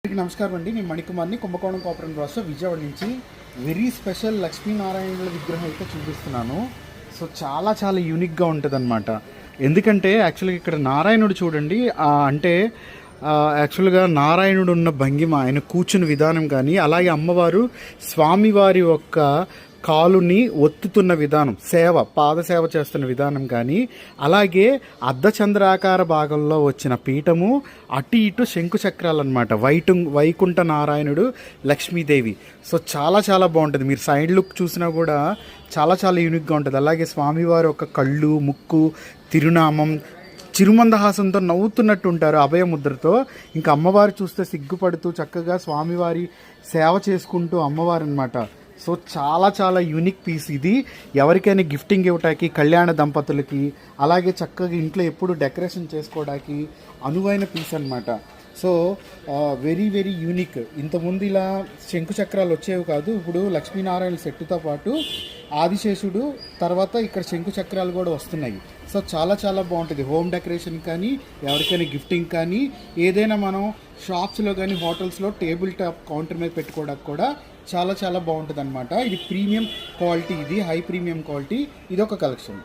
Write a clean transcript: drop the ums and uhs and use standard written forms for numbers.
నమస్కారం అండి. నేను మణికుమార్ని, కుంభకోణం కోఆపరేటివ్ రాష్ట్ర విజయవాడ నుంచి వెరీ స్పెషల్ లక్ష్మీనారాయణుల విగ్రహం అయితే చూపిస్తున్నాను. సో చాలా చాలా యూనిక్గా ఉంటుంది అనమాట. ఎందుకంటే యాక్చువల్గా ఇక్కడ నారాయణుడు చూడండి, అంటే యాక్చువల్గా నారాయణుడు ఉన్న భంగిమ, ఆయన కూర్చుని విధానం కానీ, అలాగే అమ్మవారు స్వామివారి యొక్క కాలుని ఒత్తుతున్న విధానం, పాదసేవ చేస్తున్న విధానం కానీ, అలాగే అర్ధచంద్రాకార భాగంలో వచ్చిన పీఠము, అటు ఇటు శంకు చక్రాలు అనమాట. వైకుంఠ నారాయణుడు, లక్ష్మీదేవి. సో చాలా చాలా బాగుంటుంది. మీరు సైడ్ లుక్ చూసినా కూడా చాలా చాలా యూనిక్గా ఉంటుంది. అలాగే స్వామివారి యొక్క కళ్ళు, ముక్కు, తిరునామం, చిరుమందహాసంతో నవ్వుతున్నట్టు ఉంటారు అభయముద్రతో. ఇంకా అమ్మవారు చూస్తే సిగ్గుపడుతూ చక్కగా స్వామివారి సేవ చేసుకుంటూ అమ్మవారు అనమాట. సో చాలా చాలా యూనిక్ పీస్ ఇది. ఎవరికైనా గిఫ్టింగ్ ఇవ్వటానికి, కళ్యాణ దంపతులకి, అలాగే చక్కగా ఇంట్లో ఎప్పుడు డెకరేషన్ చేసుకోవడానికి అనువైన పీస్ అనమాట. So very very unique. ఇంతకుముందు ఇలా శంకు చక్రాలు వచ్చేవి కాదు. ఇప్పుడు లక్ష్మీనారాయణ సెట్టుతో పాటు ఆదిశేషుడు, తర్వాత ఇక్కడ శంకు చక్రాలు కూడా వస్తున్నాయి. సో చాలా చాలా బాగుంటుంది. హోమ్ డెకరేషన్ కానీ, ఎవరికైనా గిఫ్టింగ్ కానీ, ఏదైనా మనం షాప్స్లో కానీ, హోటల్స్లో టేబుల్ టాప్ కౌంటర్ మీద పెట్టుకోవడానికి కూడా చాలా చాలా బాగుంటుంది అనమాట. ఇది ప్రీమియం క్వాలిటీ, ఇది హై ప్రీమియం క్వాలిటీ. ఇది ఒక కలెక్షన్.